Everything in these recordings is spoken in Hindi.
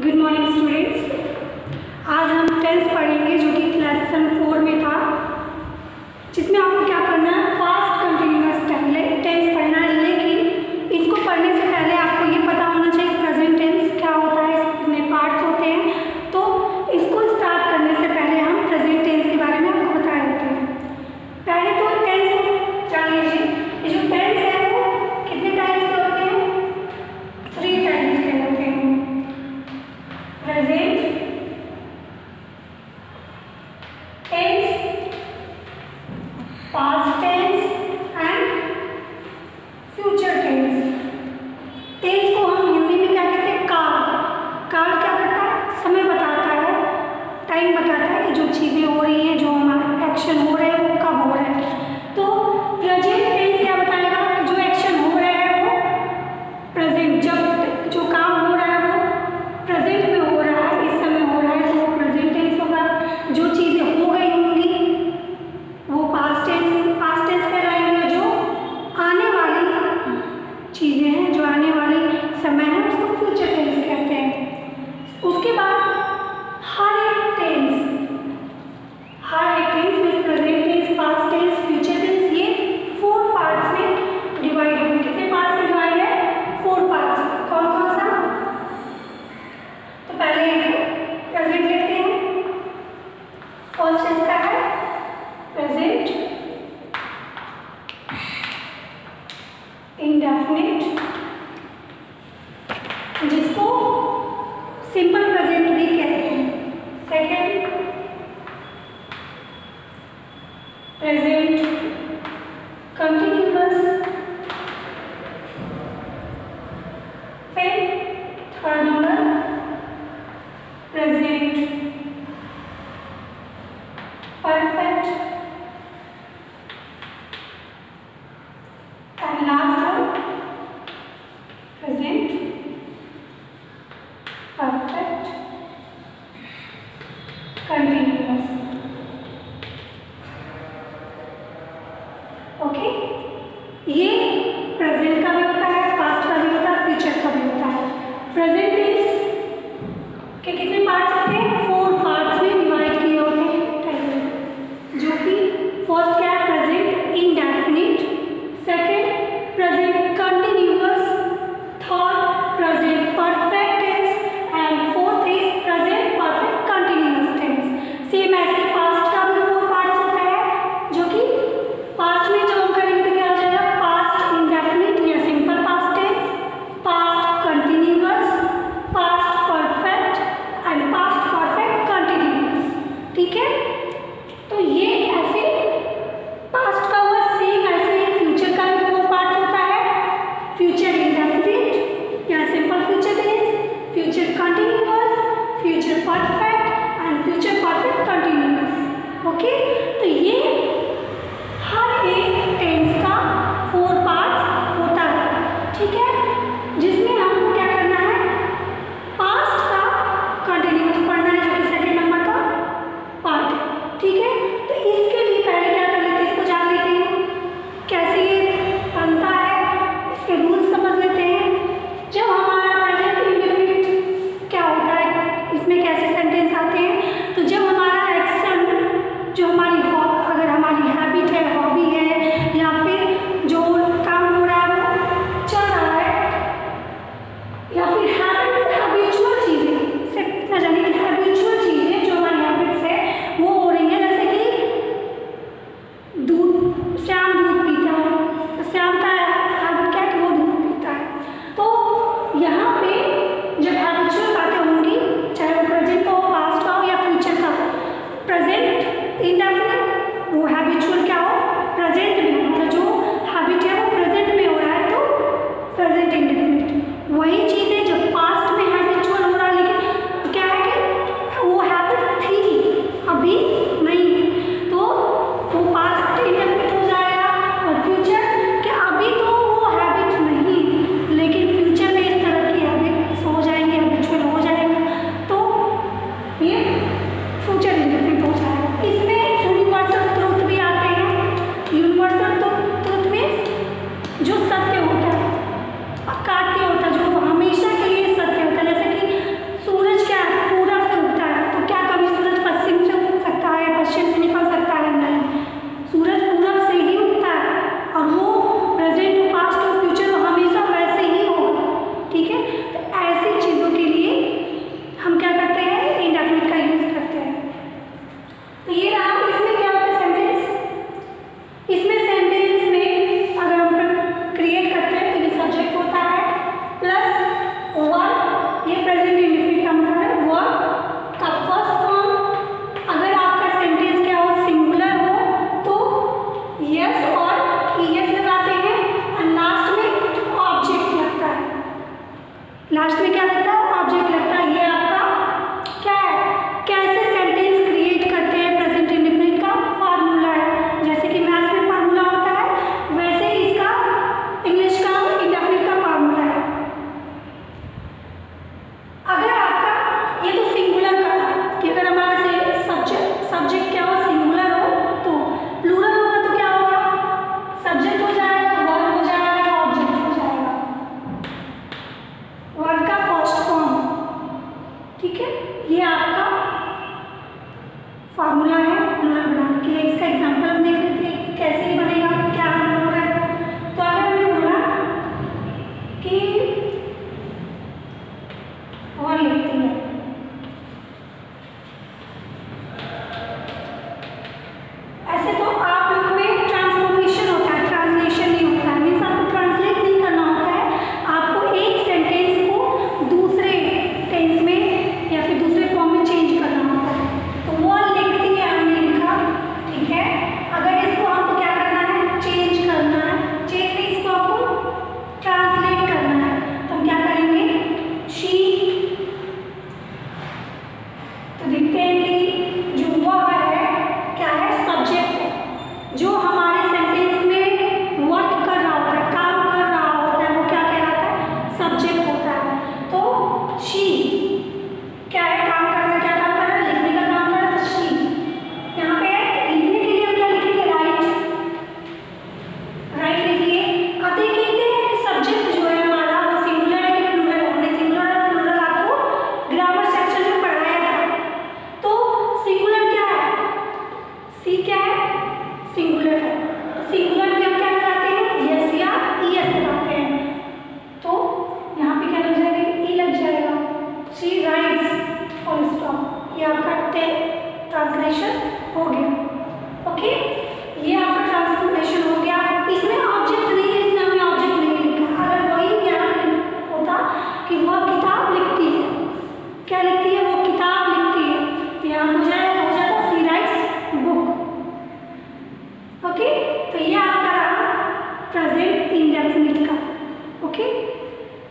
Good morning students. आज हम टेंस पढ़ेंगे जो कि लेसन 4 में था, जिसमें आपको क्या पढ़ना है, पास्ट कंटिन्यूअस टेंस पढ़ना है। लेकिन इसको पढ़ने से पहले आपको ये पता होना चाहिए प्रेजेंट टेंस क्या होता है, इसमें पार्ट्स होते हैं। तो इसको स्टार्ट करने से पहले हम प्रेजेंट टेंस के बारे में आपको बता देते हैं। पहले तो टेंस जान लीजिए, ये जो टेंस है वो कितने टाइप्स के होते हैं, 3 टाइप्स के होते हैं। Present tense, past tense and future tense. Tense को हम हिंदी में क्या कहते हैं, काल। काल क्या करता है, समय बताता है, टाइम बताता है कि जो चीज़ें हो रही हैं, जो हमारा एक्शन हो रहा है वो कब हो रहा है। तो प्रेजेंट टेंस क्या बताएगा कि जो एक्शन हो रहा है वो प्रेजेंट, जब जो काम हो रहा है वो प्रेजेंट में हो रहा है, इस समय हो रहा है, तो वो प्रेजेंट टेंस होगा। जो चीज़ें हो गई होंगी वो पास्ट टेंस कहलाएंगे। जो आने वाली चीज़ें हैं, जो आने वाली समय है, उसको फ्यूचर टेंस कहते हैं। उसके बाद हर एक टेंस में present tense, past tense, future tense, ये 4 पार्ट्स में डिवाइड है। कितने पार्ट्स में डिवाइड है, 4 पार्ट्स। कौन कौन सा, तो पहले प्रेजेंट लेते हैं। फर्स्ट इसका है प्रेजेंट इंडेफिनिट, जिसको सिंपल प्रेजेंट भी कहते हैं। सेकेंड प्रेजेंट कंटिन्यूअस, फिर third number present perfect, and last one present perfect continuous. Okay, ये प्रेजेंट का भी होता है, पास्ट का भी होता है, फ्यूचर का भी होता है। प्रेजेंट टेंस के कितने पार्ट्स होते हैं, 4 पार्ट्स में डिवाइड किए होते हैं, जो कि फर्स्ट क्या है, present indefinite, second present continuous, third present perfect tense, and fourth is present perfect continuous tense. Same ऐसे पास्ट का भी 4 पार्ट्स होता है, जो कि पास्ट में जो हम करेंगे तो क्या हो जाएगा, पास्ट इंडेफिनिट या simple past tense, past continuous, past perfect and past perfect continuous. ठीक है, तो ये ऐसे पास्ट का हुआ। सेम ऐसे ही फ्यूचर का भी 4 पार्ट्स होता है, फ्यूचर इंडेफिनिट या simple future tense, future continuous, future perfect and future perfect continuous. Okay, तो ये हर एक टेंस का 4 पार्ट्स होता है। ठीक है, जिसमें हमको क्या करना है, पास्ट का कंटिन्यूअस पढ़ना है, जो कि सेकेंड नंबर का पार्ट है। ठीक है, तो इसके लिए पहले क्या कर लेते हैं, इसको जान लेते हैं कैसे ये बनता है, इसके रूल्स समझ लेते हैं। जब हमारा प्रेजेंट इंडेफिनिट क्या होता है, इसमें कैसे सेंटेंस आते हैं, तो जब हमारा एक्शन, जो हमारी अगर हमारी हैबिट है, हॉबी है, या फिर जो काम हो रहा है वो चल रहा है, या फिर हैबिचुअल चीज़ें, सिर्फ न जाने कि हैबिचुअल चीज़ें जो हमारी हैबिट्स है वो हो रही है। जैसे कि श्याम दूध पीता है, तो श्याम का हैबिट क्या है कि वो दूध पीता है। तो यहाँ पे जब हैबिचुअल बातें होंगी, चाहे वो प्रेजेंट का हो, पास्ट का हो या फ्यूचर का हो, प्रेजेंट इंडेफिनिट वो हैबिचुअल क्या हो, प्रेजेंट में, मतलब जो हैबिट है वो प्रेजेंट में हो रहा है, तो प्रेजेंट इंडेफिनिट। वही चीज़ें जब पास्ट में हैबिचुअल हो रहा है, लेकिन क्या है कि वो हैबिट थी अभी नहीं है, तो वो पास्ट इंडेफिनिट हो जाएगा। और फ्यूचर कि अभी तो वो हैबिट नहीं है, लेकिन फ्यूचर में इस तरह की हैबिट्स हो जाएंगे, हैबिचुअल हो जाएगा, तो ये फ्यूचर इंडेफिनिट हो जाएगा। इसमें यूनिवर्सल ट्रूथ भी आते हैं। यूनिवर्सल ट्रूथ में जो सत्य होता है, अकाट्य होता है, जो हमेशा के लिए सत्य होता है। जैसे कि सूरज लास्ट में क्या लगता है? ऑब्जेक्ट लगता है। ये आपका क्या है? कैसे सेंटेंस क्रिएट करते हैं प्रेजेंट इंडेफिनिट का फार्मूला है। जैसे कि मैथ्स में फार्मूला होता है, वैसे ही इसका इंग्लिश का इंडेफिनिट का फार्मूला है। अगर आपका ये तो सिंगुलर का था कि अगर हमारा से सब्जेक्ट क्या हो, सिंगुलर हो, तो प्लूरल होगा तो क्या होगा? सब्जेक्ट हो जाएगा, वर्ब हो जाएगा, ऑब्जेक्ट हो जाएगा, वर्ब का फर्स्ट फॉर्म। ठीक है, ये आपका फार्मूला है प्लूरल बनाने के लिए। इसका एग्जांपल हम देख लेते हैं कैसे बनेगा, क्या हो रहा है। तो अगर हमने बोला कि और लिखते हैं, ऐसे तो आप लोग में ट्रांसफॉर्मेशन होता है, ट्रांसलेशन नहीं होता है। मीन्स आपको ट्रांसलेट नहीं करना होता है, आपको एक सेंटेंस को दूसरे टेंस में या फिर दूसरे फॉर्म में चेंज करना होता है। तो वो लिख दिया हमने, लिखा, ठीक है। अगर इसको आपको क्या करना है? चेंज करना है। चेंज में इसको आपको ट्रांसलेट करना है, तो हम क्या करेंगे? शी। तो देखते हैं कि जो हुआ है क्या है? सब्जेक्ट है। जो हमारे सेंटेंस में वर्क कर रहा होता है, काम कर रहा होता है, वो क्या कहलाता है? सब्जेक्ट होता है। तो शी क्या है? काम कर रहा है। क्या काम कर रहा है? लिखने का काम कर रहा है, तो शी। यहाँ पे लिखने के लिए हम क्या लिखेंगे? राइट। राइट लिखिए। अब देखिए सब्जेक्ट जो है हमारा वो सिंगुलर है कि प्लूरल है। हमने सिंगुलर और प्लूरल आपको ग्रामर सेक्शन में पढ़ाया था। तो सिंगुलर क्या है? सी क्या है? सिंगुलर है। तो सिंगुलर में हम क्या लगाते हैं? यस या ईएस लगाते हैं। तो यहाँ पे क्या लग जाएगा? ई लग जाएगा। She writes, full stop. ये आपका ट्रांसलेशन हो गया। ओके, ये आपका ट्रांसफॉर्मेशन हो गया। इसमें ऑब्जेक्ट नहीं है, इसमें हमने ऑब्जेक्ट नहीं लिखा। अगर वही यहाँ होता कि वह किताब लिखती है, क्या लिखती है? वो किताब लिखती है, तो यहाँ हो जाता सी राइट्स बुक। ओके, तो ये आपका रहा प्रेजेंट इंडेफिनिट का। ओके,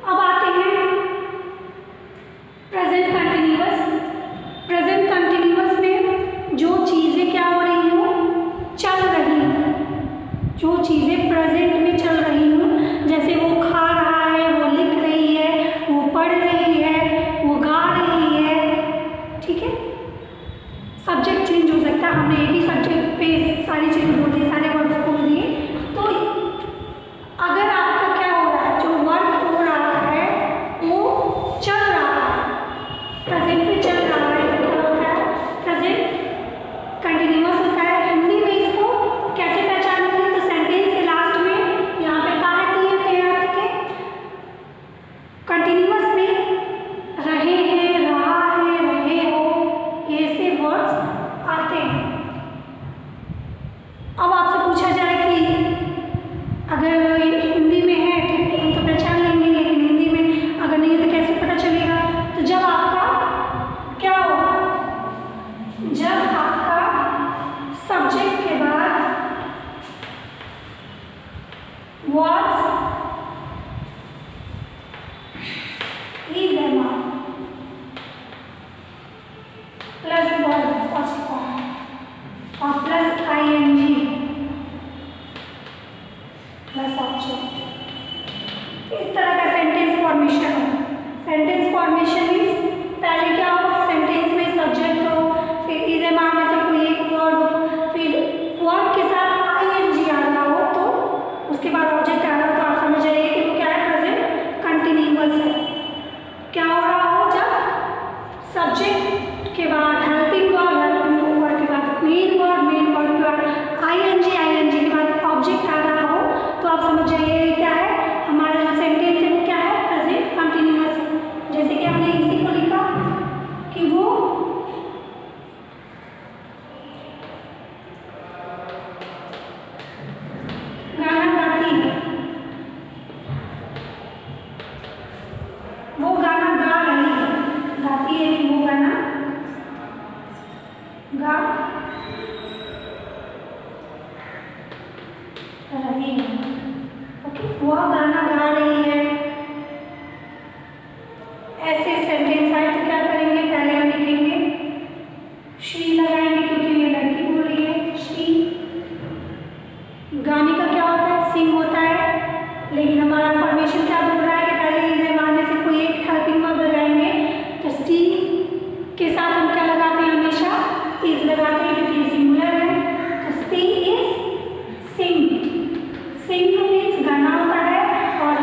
अब आते हैं प्रेजेंट कंटिन्यूअस। प्रेजेंट कंटिन्यूअस में जो चीज़ें क्या हो रही हो? चल रही हैं। जो चीज़ें प्रेजेंट में चल रही हों, जैसे वो खा रहा है, वो लिख रही है, वो पढ़ रही है, वो गा रही है, ठीक है। सब्जेक्ट चेंज हो सकता है, हमने एक ही सब्जेक्ट पे सारी चीज़ें बोल दी, सारे वर्ड्स बोल दिए। तो अगर आपका क्या हो रहा है? जो वर्क हो रहा है वो चल रहा है, प्रेजेंट में चल रहा है, तो क्या होता है? प्रेजेंट कंटिन्यूअस होता है। हिंदी में इसको कैसे पहचानेंगे? तो सेंटेंस के लास्ट में यहाँ पे कहा है कंटिन्यूअस में रहे हैं, रहा है, रहे हो, ये से वर्ड्स आते हैं। अब आपसे पूछा जाए कि अगर हिंदी में है तो हम तो पहचान लेंगे, लेकिन हिंदी में अगर नहीं है तो कैसे पता चलेगा? तो जब आपका क्या हो? जब आपका सब्जेक्ट के बाद was is am plus verb first form और प्लस आईएनजी प्लस ऑब्जेक्ट, इस तरह का सेंटेंस फॉर्मेशन हो। सेंटेंस फॉर्मेशन मीन्स पहले क्या हो? सेंटेंस में सब्जेक्ट हो, फिर इज एम आर में से कोई एक वर्ड हो, फिर वर्ब के साथ आईएनजी आ रहा हो, तो उसके बाद ऑब्जेक्ट आ रहा हो, तो आप समझ जाइए कि वो क्या है? प्रेजेंट कंटिन्यूअस है। क्या हो रहा हो? जब सब्जेक्ट के बाद हेल्पिंग वर्ब, हेल्पिंग वर्ब के बाद मेन वर्ब, मेन वर्ब के बाद आईएनजी, आईएनजी के बाद ऑब्जेक्ट आ रहा हो, तो आप समझ जाइए क्या है? हमारा जो सेंटेंस है वो क्या है? प्रेजेंट कंटिन्यूअस है। जैसे कि हमने इसी को लिखा कि वो गाना गाती है, वो गाना गा रही है, गाती है कि वो गाना गा रही है। ओके, वह गाना गा रही है, ऐसे सेंटेंस आए तो क्या करेंगे, पहले हम लिखेंगे शी लगाएंगे क्योंकि ये लड़की बोल रही है शी। गाने का क्या होता है, सिंग होता है, लेकिन हमारा फॉर्मेशन क्या बोल रहा है कि पहले इस जमाने में से कोई एक हेल्पिंग वर्ब लगाएंगे। तो सी के साथ हम क्या लगाते हैं, हमेशा इज लगाते हैं क्योंकि सिंगुलर है। तो सी इज सिंग। सिंग मीन्स गाना होता है और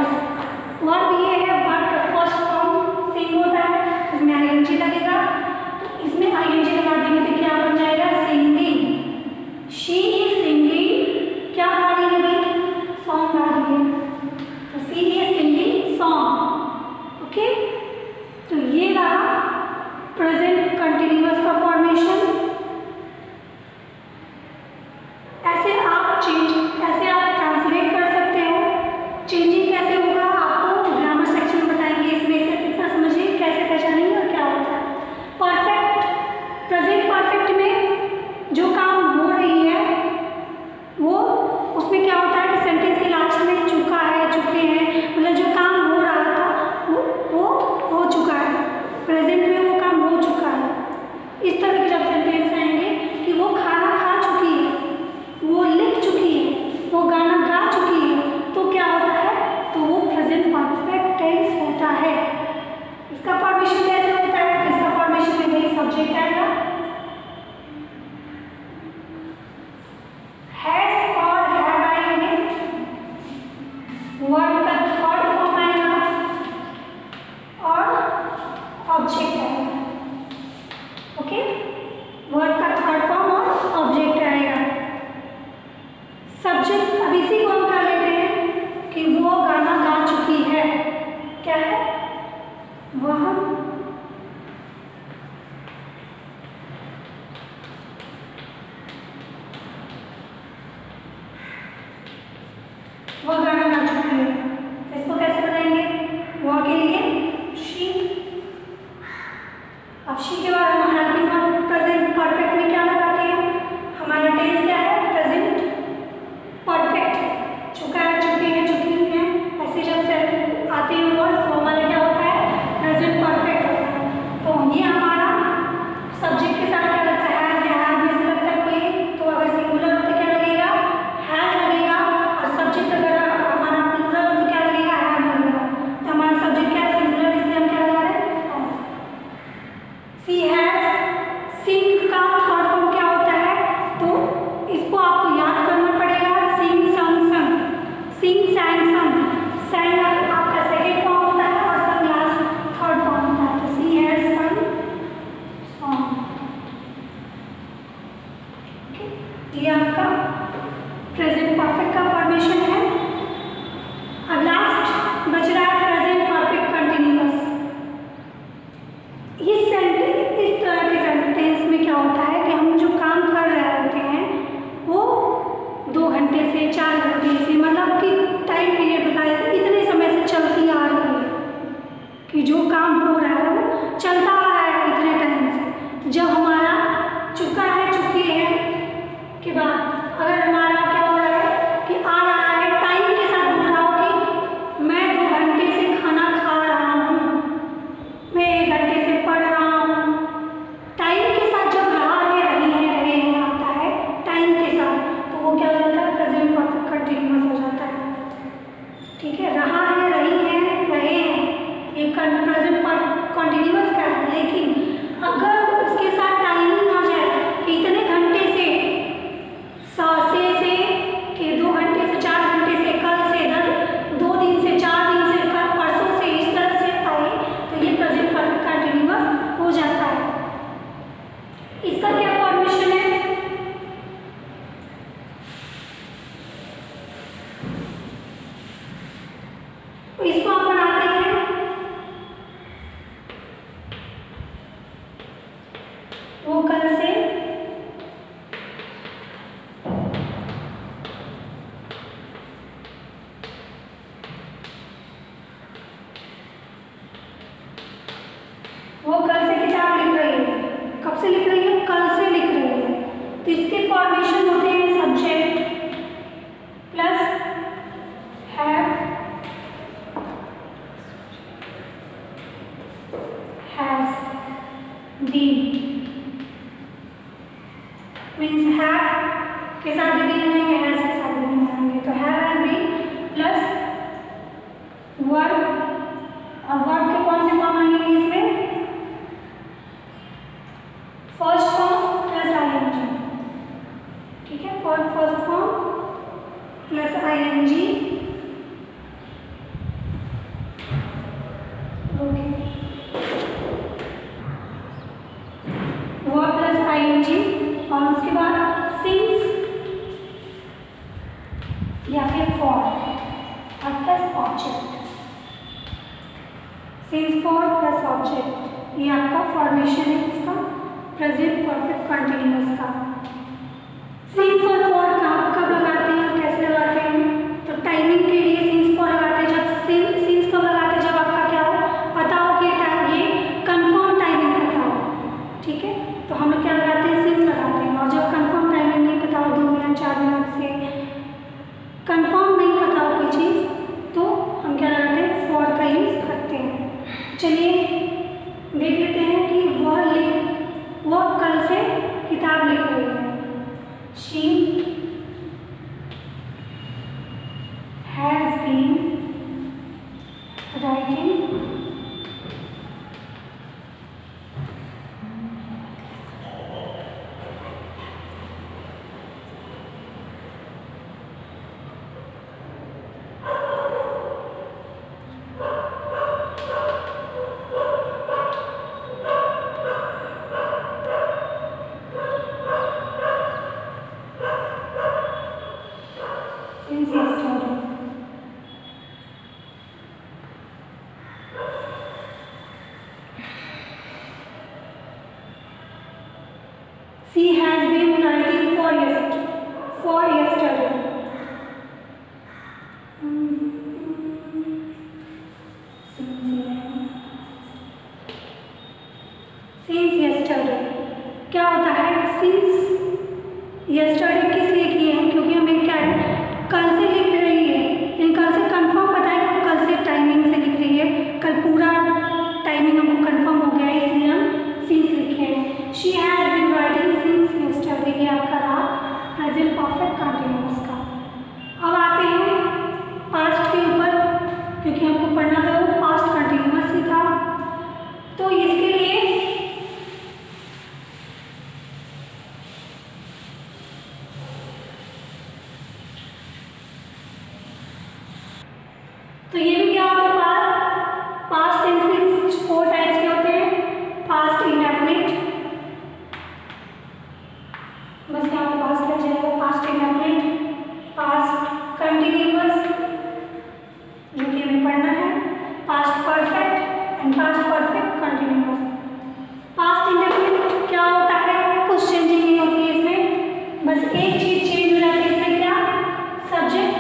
वर्ब ये है, वर्ब का फर्स्ट फॉर्म सिंग होता है, इसमें आईएनजी लगेगा। तो इसमें आईएनजी लगा देंगे तो क्या बन जाएगा, सिंगिंग। शी इज सिंगिंग, क्या गा रही है भाई, सॉन्ग गा रही है। तो सी इज सिंगिंग सॉन्ग। ओके, तो ये रहा प्रेजेंट कंटिन्यूअस का फॉर्मेशन। ऐसे आप ट्रांसलेट कर सकते हो। चेंजिंग कैसे होगा आपको ग्रामर सेक्शन में बताएंगे, इसमें से कितना समझिए कैसे पहचानेंगे और क्या होता है। परफेक्ट, प्रेजेंट परफेक्ट में जो काम हो रही है वो, उसमें क्या होता है कि सेंटेंस के लास्ट में चुका है, चुके हैं, मतलब जो काम हो रहा था वो हो चुका है, प्रेजेंट में वो काम हो चुका है। इस तरह के जब सेंटेंस आएंगे कि वो खाना खा चुकी है, वो लिख चुकी है, वो गाना गा चुकी है, तो क्या होता है, तो वो प्रेजेंट परफेक्ट टेंस होता है। इसका फॉर्मेशन कैसे होता है, इसका फॉर्मेशन में वही सब्जेक्ट आएगा, हैज और हैव आएंगे, वर्ब का थर्ड फॉर्म आएगा और ऑब्जेक्ट आएगा। ओके, वर्ब का थर्ड फॉर्म और ऑब्जेक्ट आएगा। सब्जेक्ट अब इसी को हम क्या लेते हैं कि वो गाना गा चुकी है, क्या है, वह गाना गा चुकी है। इसको कैसे बनाएंगे, वह के लिए शी। अब शी के बाद हम हेल्पिंग वर्ब प्रेजेंट परफेक्ट में क्या लगाते हैं, हमारा टेंस क्या है, प्रेजेंट परफेक्ट, चुका है, चुके हैं, चुकी हैं, ऐसे जब से आते हैं वर्ड्स तो हमारा क्या होता है, प्रेजेंट परफेक्ट होता है। तो ये हमारा सब्जेक्ट के साथ क्या लगता है, हैज या हैव में से लगता है कोई, तो अगर सिंगुलर हो तो क्या लगेगा, हैज लगेगा, और सब्जेक्ट अगर हमारा प्लूरल हो तो क्या लगेगा, हैव लगेगा। तो हमारा सब्जेक्ट क्या है, सिंगुलर, इसलिए हम क्या लगा रहे हैं, सी हैज। सिंग का थर्ड फॉर्म क्या होता है, तो इसको आपको याद करना पड़ेगा, सिंग संग संग, सिंग सैंग संग, सैंग आपका सेकेंड फॉर्म होता है और संग लास्ट थर्ड फॉर्म होता है। तो सी हैज संग सॉन्ग। ये आपका प्रेजेंट परफेक्ट का फॉर्मेशन है। अब लास्ट बच रहा है प्रेजेंट परफेक्ट कंटिन्यूअस। इस तरह के सेंटेंस में क्या होता है कि हम जो काम कर रहे होते हैं वो 2 घंटे से 4 घंटे से, मतलब कि टाइम पीरियड बताया इतने समय से चलती आ रही है, कि जो काम हो रहा है वो चलता आ रहा है इतने टाइम से। जब हमारा चुका है, चुकी है के बाद अगर हमारा क्या हो रहा है कि आ रहा है, टाइम के साथ बोल रहा हो कि मैं 2 घंटे से खाना खा रहा हूँ, मैं 1 घंटे से पढ़ रहा हूँ, टाइम के साथ जब रहा है, रहे हैं आता है टाइम के साथ, तो वो क्या हो जाता है, प्रेजेंट परफेक्ट कंटिन्यूअस हो जाता है। ठीक है, रहा है, रही है, रहे हैं, ये प्रेजेंट कंटिन्यूअस का है। लेकिन अगर उसके साथ टाइमिंग आ जाए कि इतने घंटे से कि 2 घंटे से 4 घंटे से, कल से 2 दिन से 4 दिन से, कल परसों से, इस तरह से आए, तो ये प्रेजेंट परफेक्ट कंटिन्यूअस हो जाता है। इसका क्या फॉर्मेशन है, तो इसको आप बनाते हैं वो कल से, वो कल से किताब लिख रही है, कब से लिख रही है, कल से लिख रही है। तो इसके फॉर्मेशन होते हैं subject plus have has been means have के साथ भी नहीं बनाएंगे, हैज के साथ भी नहीं बनाएंगे। तो हैव बीन प्लस वर्ब, और वर्ब के कौन से फॉर्म आएंगे इसमें? फर्स्ट फॉर्म प्लस आईएनजी, ठीक है, first form plus ING, okay, verb plus ING, और उसके बाद सिंस या फिर फॉर और plus object, since for plus object, ये आपका फॉर्मेशन है इसका प्रेजेंट परफेक्ट कंटिन्यूअस का। सिंस और फॉर कब लगाते हैं और कैसे लगाते हैं? तो टाइमिंग के लिए सिंस फॉर लगाते हैं। जब सिंस कब लगाते हैं? जब आपका क्या हो, पता हो कि ये कंफर्म टाइमिंग पता हो, ठीक है, तो हम लोग क्या लगाते हैं? सिंस लगाते हैं। और जब कंफर्म टाइमिंग नहीं पता हो, 2 मिनट 4 मिनट से कंफर्म नहीं पता हो कोई चीज़, तो हम क्या लगाते हैं? फॉर का यूज़ करते हैं। चलिए देख लेते हैं कि वह कल से किताब लिख रही है। She has been writing since yesterday. She has been writing for yesterday. Since yesterday क्या होता है? since yesterday किस लिए किए हैं? क्योंकि हमें क्या है, कल से लिख रही है, लेकिन कल से कंफर्म पता है कि कल से टाइमिंग से लिख रही है, कल पूरा टाइमिंग हमको कंफर्म हो गया है, इसलिए हम सिंस लिखे हैं। She has been writing since yesterday, ये आपका रहा प्रेजेंट परफेक्ट कंटिन्यूअस का। अब आते हैं पास्ट के ऊपर, क्योंकि हमको पढ़ना था वो पास्ट कंटिन्यूअस ही था, तो इसके लिए तो ये भी क्या होता है? पास्ट टेंस में कुछ 4 टाइप्स के होते हैं। पास्ट इंडेफिनिट, बस यहाँ पे पास्ट लग जाएगा, पास्ट इंडेफिनिट, पास्ट कंटिन्यूअस जो कि हमें पढ़ना है, past perfect and past perfect continuous. Past indefinite क्या होता है? कुछ चेंजिंग नहीं होती है इसमें, बस एक चीज चेंज हो जाती है इसमें, क्या? सब्जेक्ट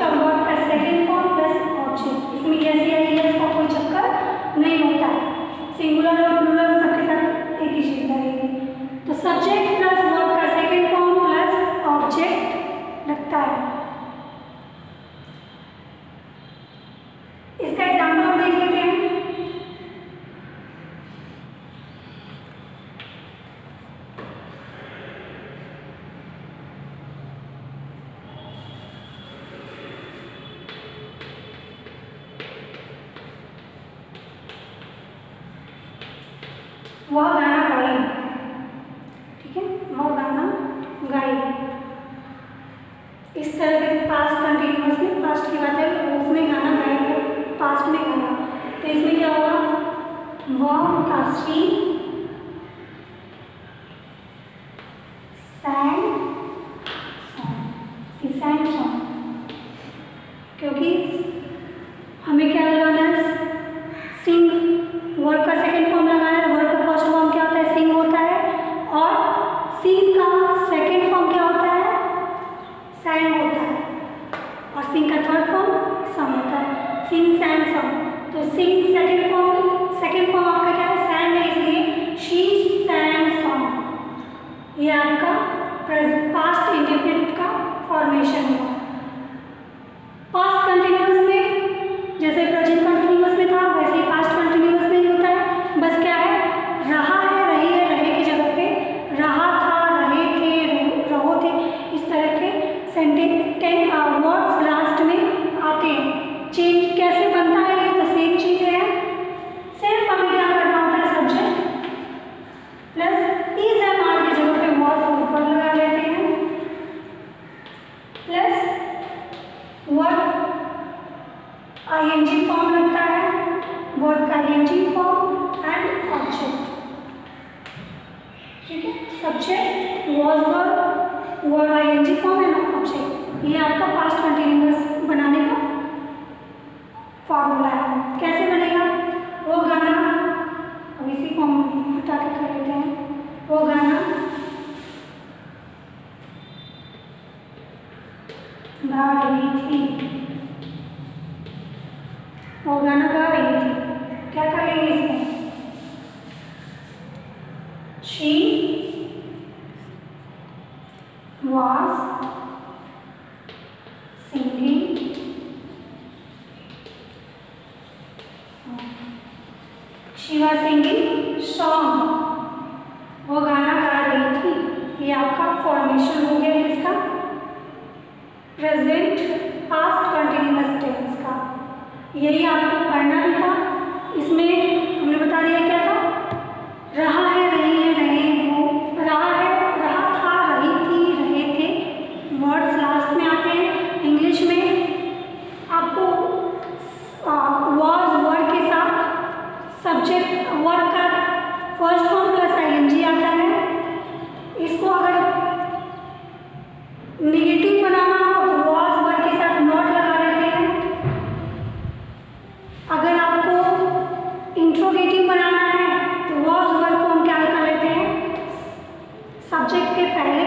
का वर्ब का सेकेंड फॉर्म प्लस ऑब्जेक्ट। इसमें यस या यस का कोई चक्कर नहीं होता है, सिंगुलर और प्लूरल सबके साथ एक ही चीज लगेगी। तो सब्जेक्ट प्लस वर्ब का सेकेंड फॉर्म प्लस ऑब्जेक्ट लगता है। इसका एग्जाम्पल हम देख लेते हैं। वह गाना गाई, ठीक है, वह गाना गाई। इस तरह के पास्ट कंटिन्यूअस में पास्ट की बात है, उसमें गाना गाया, पास्ट में गाना, तो इसमें क्या होगा? वह का शी sang song, क्योंकि हमें क्या लगाना है? सिंग, वर्ब का सेकेंड फॉर्म लगाना है। वर्ब का फर्स्ट फॉर्म क्या होता है? सिंग होता है, और सिंग का सेकेंड फॉर्म क्या होता है? सैंग होता है, और सिंग का थर्ड फॉर्म सम होता है, सिंग सैंग सम। तो सिंग सेकेंड फॉर्म आपका क्या है? सैंग है, इसलिए शी वाज सिंगिंग सॉन्ग, वो गाना गा रही थी। ये आपका फॉर्मेशन हो गया किसका, प्रेजेंट पास्ट कंटिन्यूअस टेंस का। यही आपको पढ़ना भी था। इसमें हमने बता दिया क्या था, रहा है, रही है, रहे हो, रहा है, रहा था, रही थी, रहे थे, वर्ड्स लास्ट में आते हैं। इंग्लिश में आपको वाज वर्ड के साथ सब्जेक्ट वर्ड का फर्स्ट फॉर्म प्लस आईएनजी आता है। इसको अगर नेगेटिव बनाना हो तो वाज वर्ड के साथ नॉट लगा देते हैं। अगर आपको इंट्रोगेटिव बनाना है तो वाज वर्ड को हम क्या कर लेते हैं, सब्जेक्ट के पहले